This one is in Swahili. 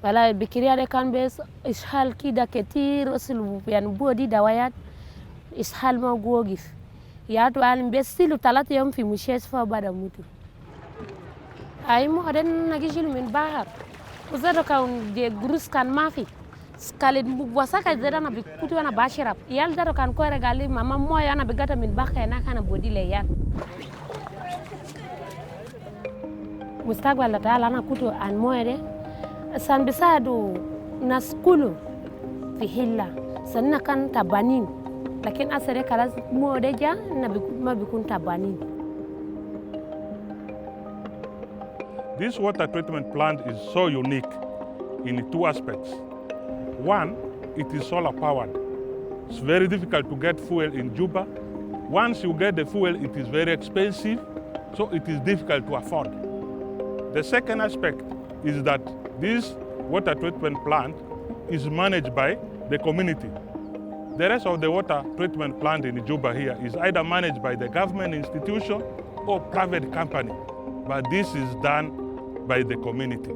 wala bikiria de kan bes ishal kida ketir usul yani bodi dawayat ishal ma gogif yatu alim bes silu 3 يوم في مستشفى بعد موتو اي مو هدن نجيشيل من بحر وزادو كان دي جروس كان ما في سكالي وساكا زادا انا بكوتو انا باشرب يال دارو كان كوره قال ماما موي انا بغاتا من بحر انا كان بودي ليان مستقبل تعالى انا كوتو ان موي دي سان بسادو ناس كله في هلا سننا كان تبانين لكن أسرع كلاس مودجا ما بيكون تبانين. This water treatment plant is so unique in 2 aspects. One, it is solar powered. It's very difficult to get fuel in Juba. Once you get the fuel, it is very expensive, so it is difficult to afford. The second aspect is that this water treatment plant is managed by the community. The rest of the water treatment plant in Juba here is either managed by the government institution or private company, but this is done by the community.